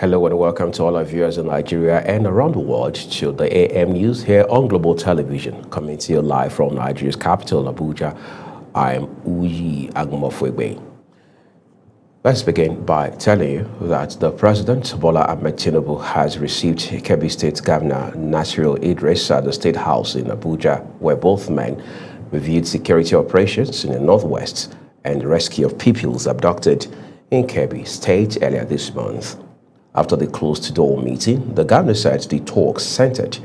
Hello and welcome to all our viewers in Nigeria and around the world to the AM News here on Global Television, coming to you live from Nigeria's capital, Abuja. I'm Uyi Agumofwebe. Let's begin by telling you that the President, Bola Ahmed Tinubu, has received Kebbi State Governor Nasir Idris at the State House in Abuja, where both men reviewed security operations in the Northwest and the rescue of pupils abducted in Kebbi State earlier this month. After the closed-door meeting, the governor said the talks centered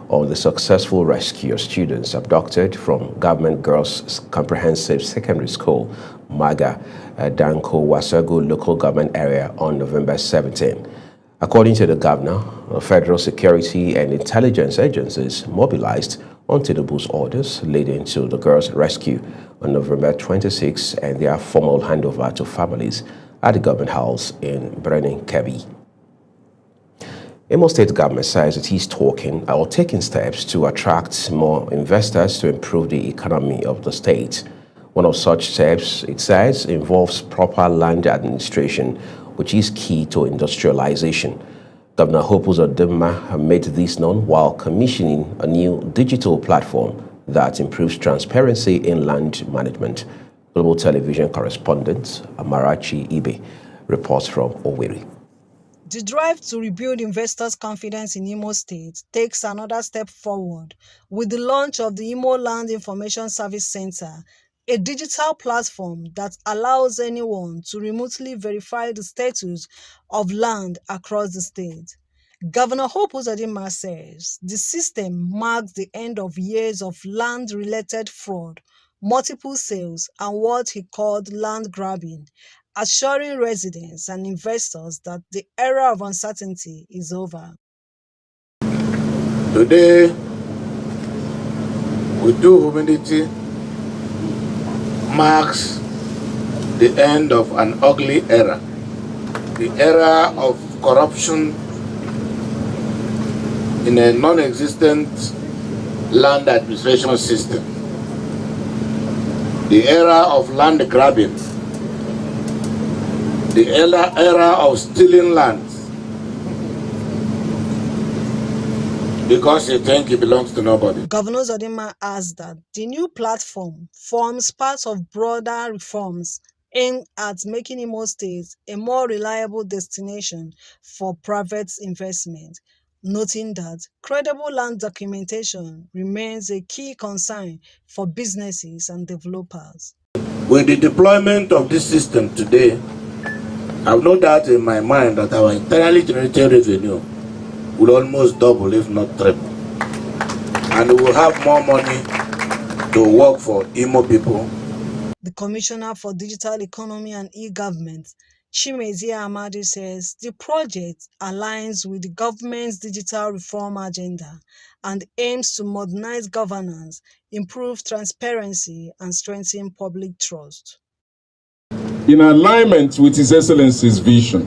on the successful rescue of students abducted from Government Girls Comprehensive Secondary School, Maga, Danko Wasagu local government area on November 17. According to the governor, federal security and intelligence agencies mobilized on Tinubu's orders, leading to the girls' rescue on November 26 and their formal handover to families at the government house in Brenin, Kebbi. Imo State government says it is taking steps to attract more investors to improve the economy of the state. One of such steps, it says, involves proper land administration, which is key to industrialization. Governor Hope Uzodinma made this known while commissioning a new digital platform that improves transparency in land management. Global Television correspondent Amarachi Ibe reports from Owerri. The drive to rebuild investors' confidence in Imo State takes another step forward with the launch of the Imo Land Information Service Center, a digital platform that allows anyone to remotely verify the status of land across the state. Governor Hope Uzodinma says the system marks the end of years of land-related fraud, multiple sales, and what he called land grabbing, assuring residents and investors that the era of uncertainty is over. Today, with due humility, marks the end of an ugly era, the era of corruption in a non-existent land administration system, the era of land grabbing, the era of stealing land because you think it belongs to nobody. Governor Uzodinma adds that the new platform forms part of broader reforms aimed at making Imo State a more reliable destination for private investment, noting that credible land documentation remains a key concern for businesses and developers. With the deployment of this system today, I have no doubt in my mind that our internally generated revenue will almost double, if not triple. And we will have more money to work for Imo people. The Commissioner for Digital Economy and E-Government, Chimezie Amadi, says the project aligns with the government's digital reform agenda and aims to modernize governance, improve transparency, and strengthen public trust. In alignment with His Excellency's vision,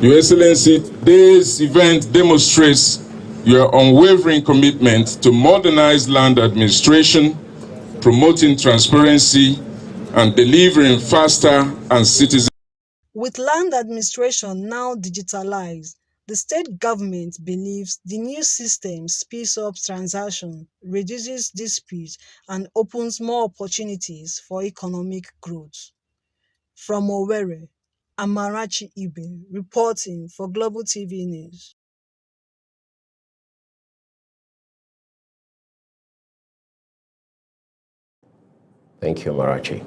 Your Excellency, this event demonstrates your unwavering commitment to modernize land administration, promoting transparency, and delivering faster and citizen. With land administration now digitalized, the state government believes the new system speeds up transactions, reduces disputes, and opens more opportunities for economic growth. From Owerri, Amarachi Ibe reporting for Global TV News. Thank you, Amarachi.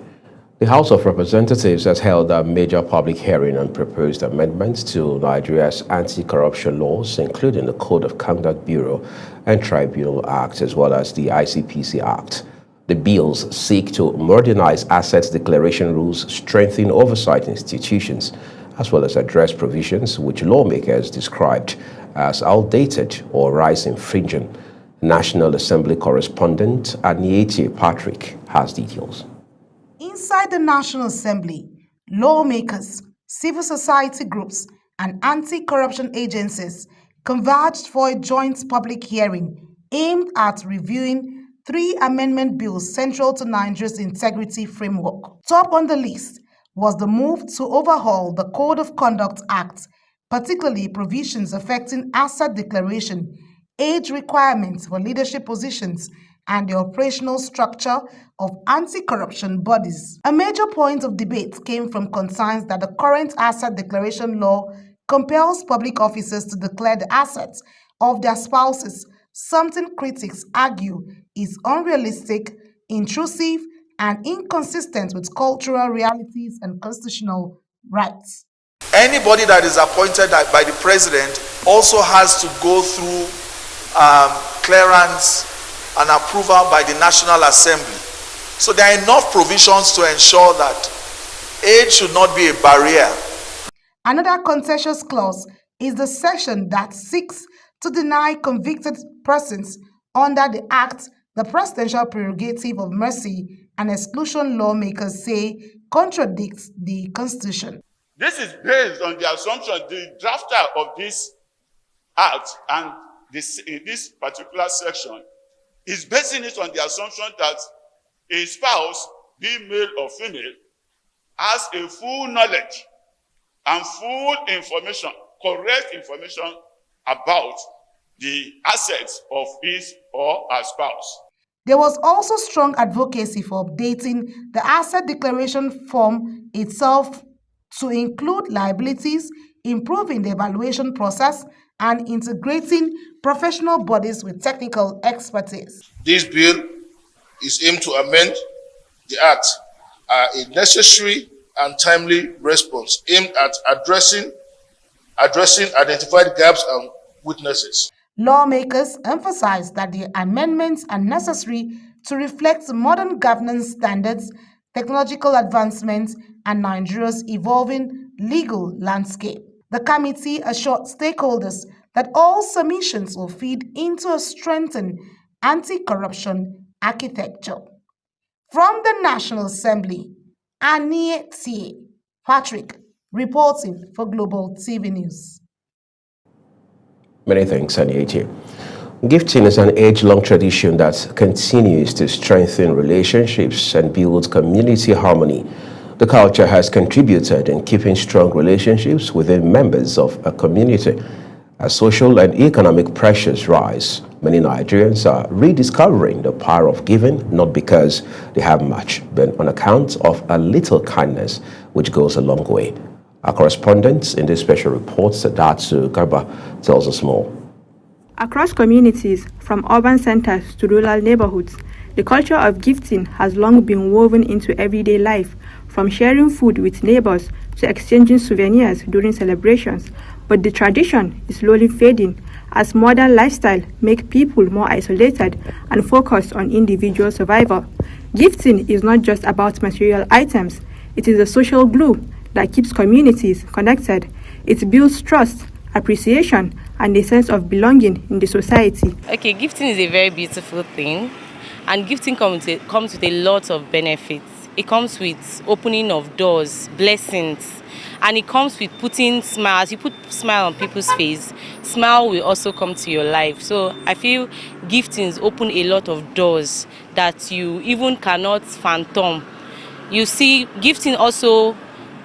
The House of Representatives has held a major public hearing on proposed amendments to Nigeria's anti-corruption laws, including the Code of Conduct Bureau and Tribunal Act, as well as the ICPC Act. The bills seek to modernize assets declaration rules, strengthen oversight institutions, as well as address provisions which lawmakers described as outdated or rice infringing. National Assembly correspondent Aniete Patrick has details. Inside the National Assembly, lawmakers, civil society groups, and anti-corruption agencies converged for a joint public hearing aimed at reviewing 3 amendment bills central to Nigeria's integrity framework. Top on the list was the move to overhaul the Code of Conduct Act, particularly provisions affecting asset declaration, age requirements for leadership positions, and the operational structure of anti-corruption bodies. A major point of debate came from concerns that the current asset declaration law compels public officers to declare the assets of their spouses, something critics argue is unrealistic, intrusive, and inconsistent with cultural realities and constitutional rights. Anybody that is appointed by the president also has to go through clearance and approval by the National Assembly. So there are enough provisions to ensure that age should not be a barrier. Another contentious clause is the section that seeks to deny convicted persons under the Act the presidential prerogative of mercy and exclusion. Lawmakers say contradicts the Constitution. This is based on the assumption the drafter of this act and in this particular section is basing it on the assumption that a spouse, be male or female, has a full knowledge and full information, correct information about the assets of his or her spouse. There was also strong advocacy for updating the asset declaration form itself to include liabilities, improving the evaluation process, and integrating professional bodies with technical expertise. This bill is aimed to amend the Act, a necessary and timely response aimed at addressing identified gaps and weaknesses. Lawmakers emphasized that the amendments are necessary to reflect modern governance standards, technological advancements, and Nigeria's evolving legal landscape. The committee assured stakeholders that all submissions will feed into a strengthened anti-corruption architecture. From the National Assembly, Anie Patrick, reporting for Global TV News. Many thanks, Anie. Gifting is an age-long tradition that continues to strengthen relationships and build community harmony. The culture has contributed in keeping strong relationships within members of a community. As social and economic pressures rise, many Nigerians are rediscovering the power of giving, not because they have much, but on account of a little kindness, which goes a long way. Our correspondent in this special report, Sadatsu Garba, tells us more. Across communities, from urban centers to rural neighborhoods, the culture of gifting has long been woven into everyday life, from sharing food with neighbors to exchanging souvenirs during celebrations. But the tradition is slowly fading as modern lifestyle make people more isolated and focused on individual survival. Gifting is not just about material items, it is a social glue that keeps communities connected. It builds trust, appreciation, and a sense of belonging in the society. Okay, gifting is a very beautiful thing, and gifting comes with a lot of benefits. It comes with opening of doors, blessings, and it comes with putting smiles. You put smile on people's face, smile will also come to your life. So I feel giftings open a lot of doors that you even cannot fathom. You see, gifting also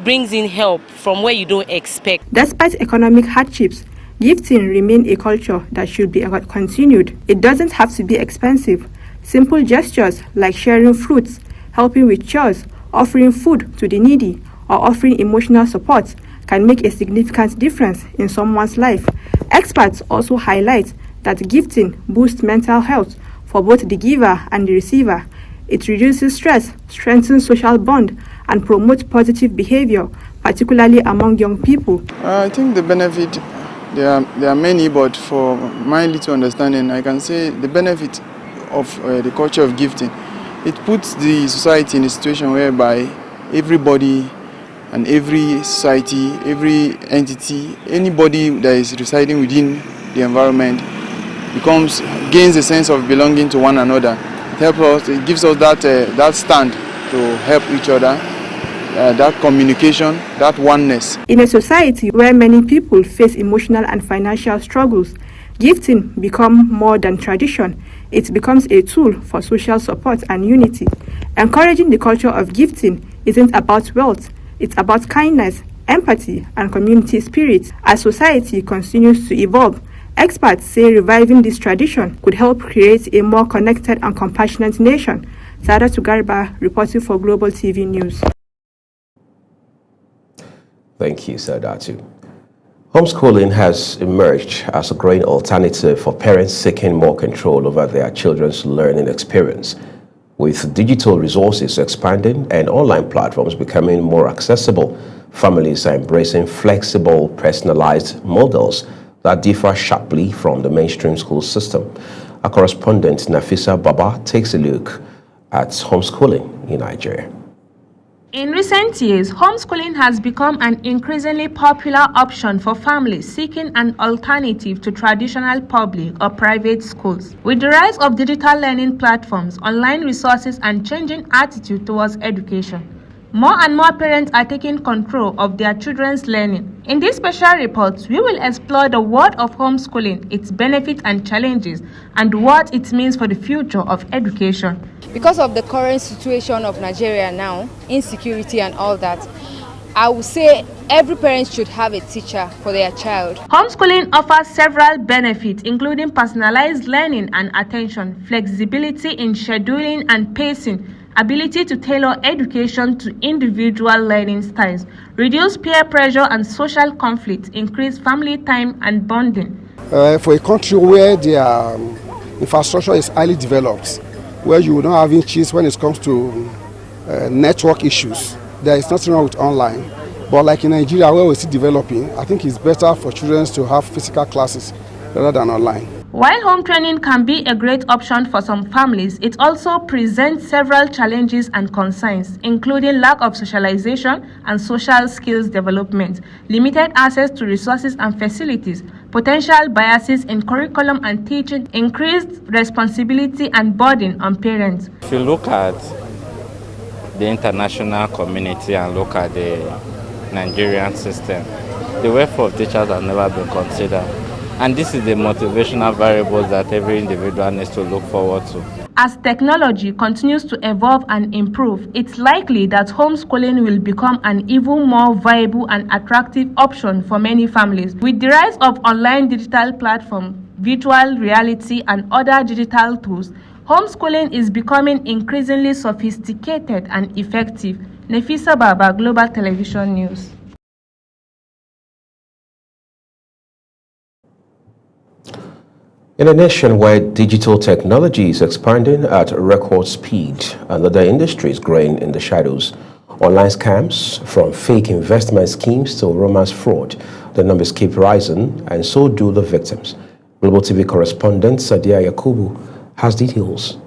brings in help from where you don't expect. Despite economic hardships, gifting remains a culture that should be continued. It doesn't have to be expensive. Simple gestures like sharing fruits, helping with chores, offering food to the needy, or offering emotional support can make a significant difference in someone's life. Experts also highlight that gifting boosts mental health for both the giver and the receiver. It reduces stress, strengthens social bond, and promotes positive behavior, particularly among young people. I think the benefit, there are many, but for my little understanding, I can say the benefit of the culture of gifting, it puts the society in a situation whereby everybody and every society, every entity, anybody that is residing within the environment gains a sense of belonging to one another. It gives us that stand to help each other, that communication, that oneness. In a society where many people face emotional and financial struggles, gifting becomes more than tradition. It becomes a tool for social support and unity. Encouraging the culture of gifting isn't about wealth, it's about kindness, empathy, and community spirit as society continues to evolve. Experts say reviving this tradition could help create a more connected and compassionate nation. Sadatu Garba, reporting for Global TV News. Thank you, Sadatu. Homeschooling has emerged as a growing alternative for parents seeking more control over their children's learning experience. With digital resources expanding and online platforms becoming more accessible, families are embracing flexible, personalized models that differ sharply from the mainstream school system. Our correspondent Nafisa Baba takes a look at homeschooling in Nigeria. In recent years, homeschooling has become an increasingly popular option for families seeking an alternative to traditional public or private schools. With the rise of digital learning platforms, online resources, and changing attitude towards education, more and more parents are taking control of their children's learning. In this special report, we will explore the world of homeschooling, its benefits and challenges, and what it means for the future of education. Because of the current situation of Nigeria now, insecurity and all that, I would say every parent should have a teacher for their child. Homeschooling offers several benefits, including personalized learning and attention, flexibility in scheduling and pacing, ability to tailor education to individual learning styles, reduce peer pressure and social conflict, increase family time and bonding. For a country where their infrastructure is highly developed, where you will not have issues when it comes to network issues, there is nothing wrong with online. But like in Nigeria, where we're still developing, I think it's better for children to have physical classes rather than online. While home training can be a great option for some families, it also presents several challenges and concerns, including lack of socialization and social skills development, limited access to resources and facilities, potential biases in curriculum and teaching, increased responsibility and burden on parents. If you look at the international community and look at the Nigerian system, the welfare of teachers has never been considered. And this is the motivational variables that every individual needs to look forward to. As technology continues to evolve and improve, it's likely that homeschooling will become an even more viable and attractive option for many families. With the rise of online digital platforms, virtual reality, and other digital tools, homeschooling is becoming increasingly sophisticated and effective. Nafisa Baba, Global Television News. In a nation where digital technology is expanding at record speed, another industry is growing in the shadows. Online scams, from fake investment schemes to romance fraud, the numbers keep rising, and so do the victims. Global TV correspondent Sadia Yakubu has details.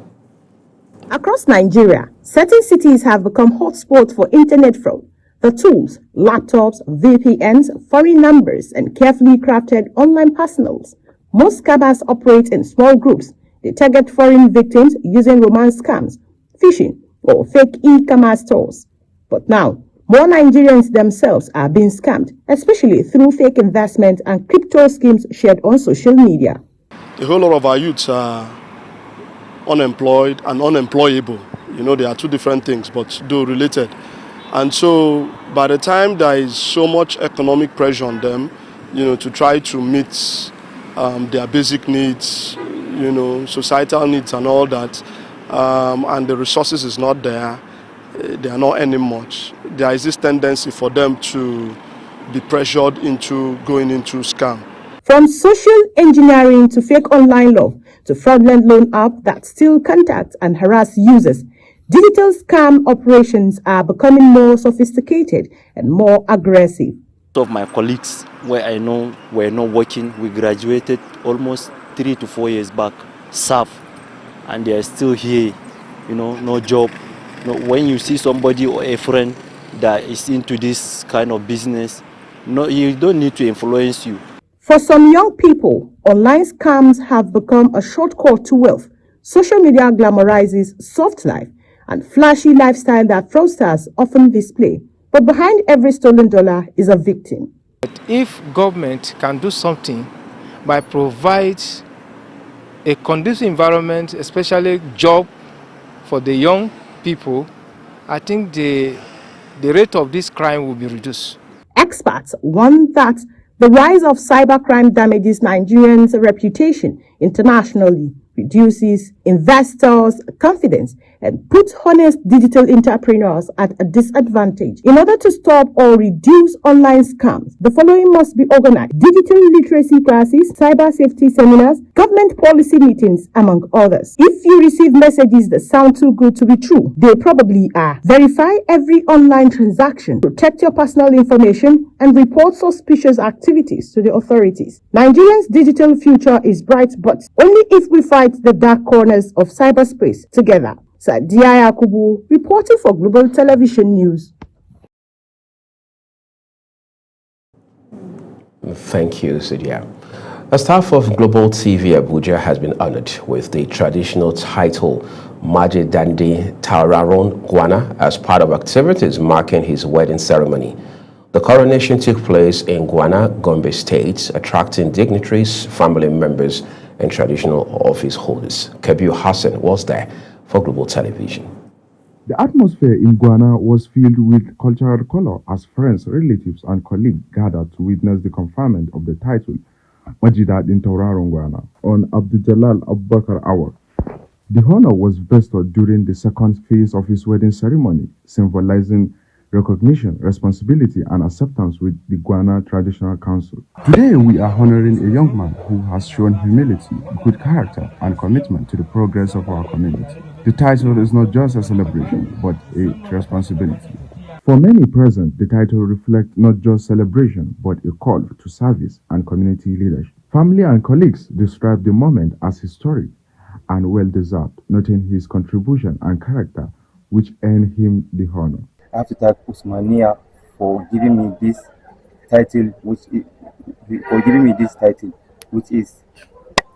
Across Nigeria, certain cities have become hotspots for internet fraud. The tools, laptops, VPNs, foreign numbers, and carefully crafted online personals. Most scammers operate in small groups. They target foreign victims using romance scams, phishing, or fake e-commerce stores. But now, more Nigerians themselves are being scammed, especially through fake investment and crypto schemes shared on social media. A whole lot of our youths are unemployed and unemployable. You know, they are two different things, but though related. And so, by the time there is so much economic pressure on them, you know, to try to meet their basic needs, you know, societal needs and all that, and the resources is not there, they are not earning much. There is this tendency for them to be pressured into going into scam. From social engineering to fake online love to fraudulent loan app that steal contacts and harass users, digital scam operations are becoming more sophisticated and more aggressive. Of my colleagues where I know were not working, we graduated almost 3 to 4 years back, serve, and they are still here, you know, no job. No, when you see somebody or a friend that is into this kind of business, no, you don't need to influence you. For some young people, online scams have become a shortcut to wealth. Social media glamorizes soft life and flashy lifestyle that fraudsters often display. But behind every stolen dollar is a victim. If government can do something by provide a conducive environment, especially job for the young people, I think the rate of this crime will be reduced. experts warn that the rise of cybercrime damages Nigerians' reputation internationally, reduces investors' confidence, and puts honest digital entrepreneurs at a disadvantage. In order to stop or reduce online scams, the following must be organized: digital literacy classes, cyber safety seminars, government policy meetings, among others. If you receive messages that sound too good to be true, they probably are. Verify every online transaction, protect your personal information, and report suspicious activities to the authorities. Nigeria's digital future is bright, but only if we fight the dark corners of cyberspace together. Sadia Yakubu, reporting for Global Television News. Thank you, Sadia. A staff of Global TV Abuja has been honored with the traditional title Maji Dande Tauraron Gwana as part of activities marking his wedding ceremony. The coronation took place in Gwana, Gombe State, attracting dignitaries, family members, and traditional office holders. Kabir Hassan was there for Global Television. The atmosphere in Gwana was filled with cultural color as friends, relatives, and colleagues gathered to witness the conferment of the title Majidat in Tauraron Gwana on Abdul Jalal Abubakar Awak. The honor was vested during the second phase of his wedding ceremony, symbolizing recognition, responsibility, and acceptance with the Gwana Traditional Council. Today, we are honoring a young man who has shown humility, good character, and commitment to the progress of our community. The title is not just a celebration, but a responsibility. For many present, the title reflects not just celebration, but a call to service and community leadership. Family and colleagues describe the moment as historic and well-deserved, noting his contribution and character, which earned him the honor. I have to thank Usmania for giving me this title, which is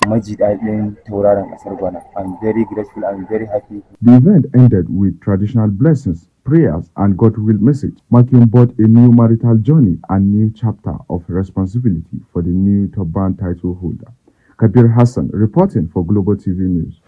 Majid Aden Tauraron Asargwana. I'm very grateful. I'm very happy. The event ended with traditional blessings, prayers, and Godwill message, marking both a new marital journey and new chapter of responsibility for the new turban title holder. Kabir Hassan reporting for Global TV News.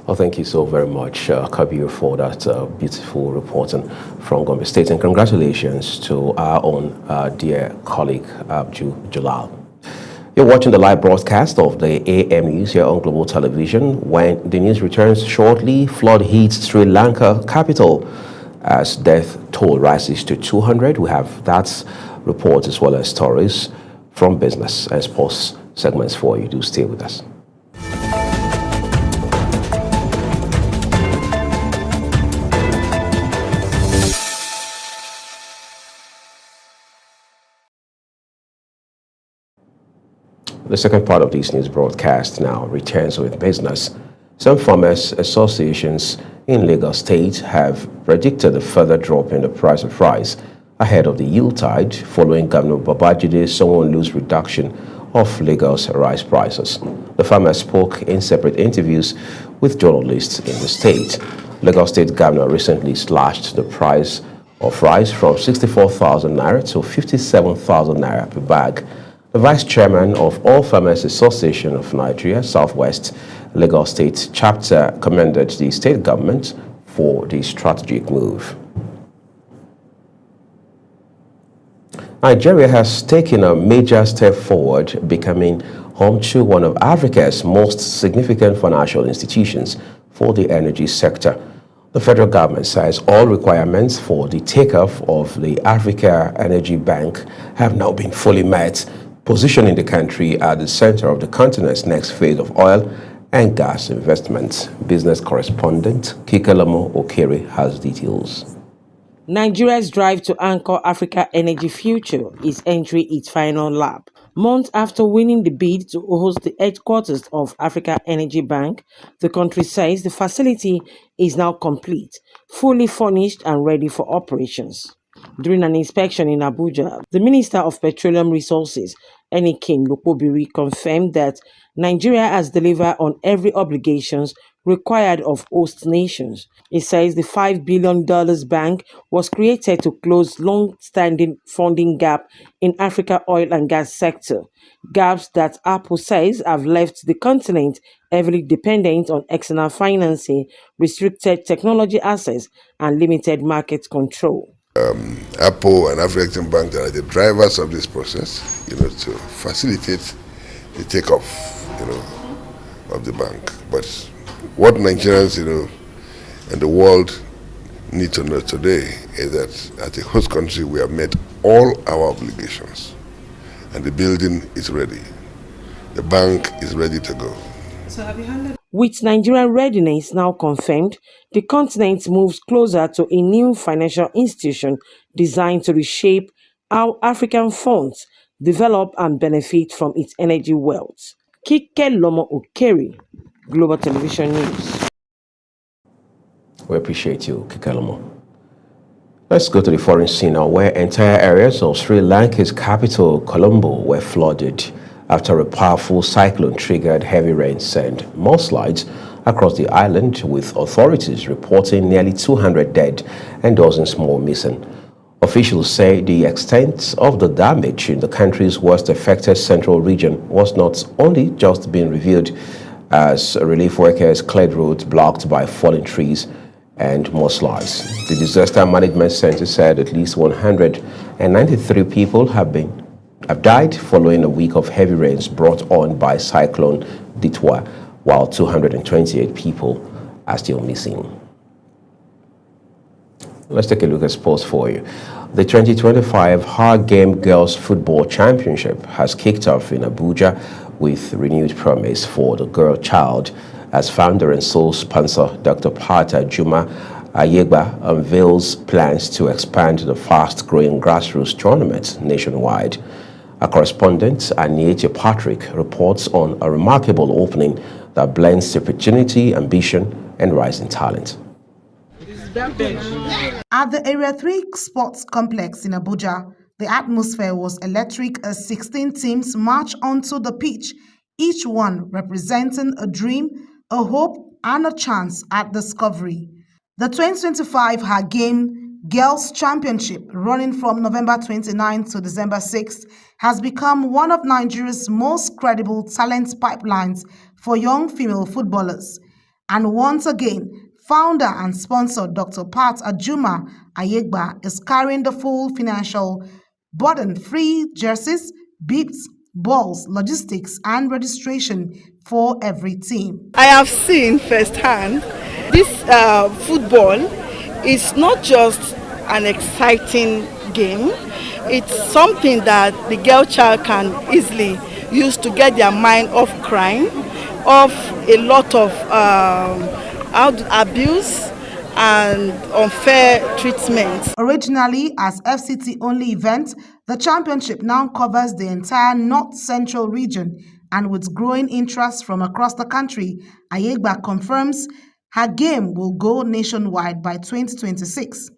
Well, thank you so very much, Kabir, for that beautiful reporting from Gombe State, and congratulations to our own dear colleague, Abdul Jalal. You're watching the live broadcast of the AM News here on Global Television. When the news returns shortly, flood hits Sri Lanka capital as death toll rises to 200. We have that report as well as stories from business and sports segments for you. Do stay with us. The second part of this news broadcast now returns with business. Some farmers associations in Lagos State have predicted a further drop in the price of rice ahead of the Yuletide following Governor Babajide's Sanwo-Olu's reduction of Lagos rice prices. The farmers spoke in separate interviews with journalists in the state. Lagos State Governor recently slashed the price of rice from 64,000 naira to 57,000 naira per bag. The Vice Chairman of All Farmers Association of Nigeria, Southwest Lagos State Chapter, commended the state government for the strategic move. Nigeria has taken a major step forward, becoming home to one of Africa's most significant financial institutions for the energy sector. The federal government says all requirements for the takeoff of the Africa Energy Bank have now been fully met, positioning the country at the center of the continent's next phase of oil and gas investments. Business correspondent Kikalamo Okere has details. Nigeria's drive to anchor Africa energy future is entering its final lap. Months after winning the bid to host the headquarters of Africa Energy Bank, the country says the facility is now complete, fully furnished and ready for operations. During an inspection in Abuja, the Minister of Petroleum Resources, Enikin Lukobiri, confirmed that Nigeria has delivered on every obligations required of host nations. It says the $5 billion bank was created to close long-standing funding gap in Africa's oil and gas sector, gaps that Apple says have left the continent heavily dependent on external financing, restricted technology access, and limited market control. Apple and African Bank are the drivers of this process, to facilitate the takeoff, of the bank. But what Nigerians, and the world need to know today is that as a host country, we have met all our obligations, and the building is ready. The bank is ready to go. So have you handled? With Nigerian readiness now confirmed, the continent moves closer to a new financial institution designed to reshape how African funds develop and benefit from its energy wealth. Kike Lomo Okeri, Global Television News. We appreciate you, Kike Lomo. Let's go to the foreign scene now, where entire areas of Sri Lanka's capital, Colombo, were flooded after a powerful cyclone triggered heavy rains and mudslides across the island, with authorities reporting nearly 200 dead and dozens more missing. Officials say the extent of the damage in the country's worst affected central region was not only just being revealed as relief workers cleared roads blocked by fallen trees and mudslides. The Disaster Management Center said at least 193 people have died following a week of heavy rains brought on by Cyclone Ditwa, while 228 people are still missing. Let's take a look at sports for you. The 2025 Hard Game Girls Football Championship has kicked off in Abuja with renewed promise for the girl child, as founder and sole sponsor Dr. Pata Juma Ayegba unveils plans to expand the fast-growing grassroots tournament nationwide. Our correspondent, Aniete Patrick, reports on a remarkable opening that blends opportunity, ambition, and rising talent. At the Area 3 Sports Complex in Abuja, the atmosphere was electric as 16 teams marched onto the pitch, each one representing a dream, a hope, and a chance at discovery. The 2025 Hard Game Girls Championship, running from November 29 to December 6th, has become one of Nigeria's most credible talent pipelines for young female footballers. And once again, founder and sponsor Dr. Pat Ajuma Ayegba is carrying the full financial burden: free jerseys, bibs, balls, logistics, and registration for every team. I have seen firsthand this football is not just an exciting game. It's something that the girl child can easily use to get their mind off crime, off a lot of abuse and unfair treatment. Originally as FCT-only event, the championship now covers the entire North Central region, and with growing interest from across the country, Ayegba confirms her game will go nationwide by 2026.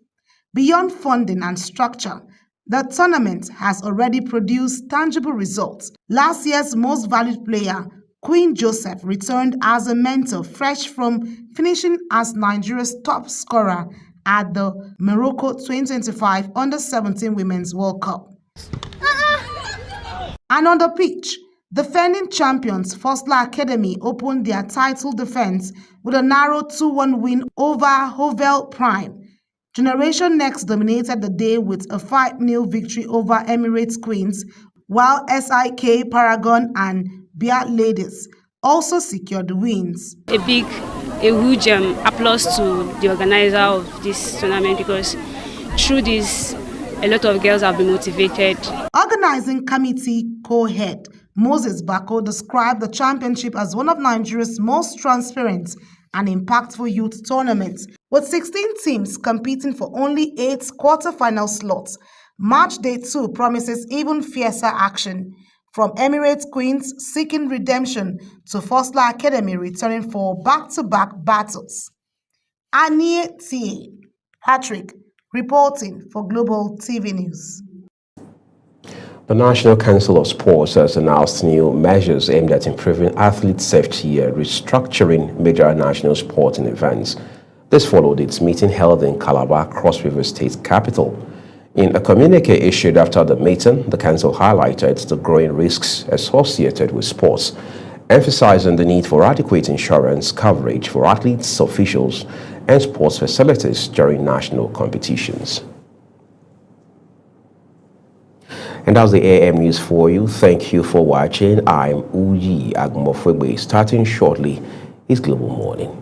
Beyond funding and structure, the tournament has already produced tangible results. Last year's most valued player, Queen Joseph, returned as a mentor, fresh from finishing as Nigeria's top scorer at the Morocco 2025 Under-17 Women's World Cup. And on the pitch, defending champions Fosla Academy opened their title defense with a narrow 2-1 win over Hovel Prime. Generation Next dominated the day with a 5-0 victory over Emirates Queens, while SIK Paragon and Beat Ladies also secured the wins. A huge applause to the organizer of this tournament, because through this, a lot of girls have been motivated. Organizing committee co-head Moses Bako described the championship as one of Nigeria's most transparent and impactful youth tournaments, with 16 teams competing for only 8 quarter-final slots. Match Day 2 promises even fiercer action, from Emirates Queens seeking redemption to Fosla Academy returning for back-to-back battles. Aniete Patrick reporting for Global TV News. The National Council of Sports has announced new measures aimed at improving athlete safety and restructuring major national sporting events. This followed its meeting held in Calabar, Cross River State capital. In a communique issued after the meeting, the council highlighted the growing risks associated with sports, emphasizing the need for adequate insurance coverage for athletes, officials, and sports facilities during national competitions. And that's the AM News for you. Thank you for watching. I'm Uyi Agmofwebe. Starting shortly is Global Morning.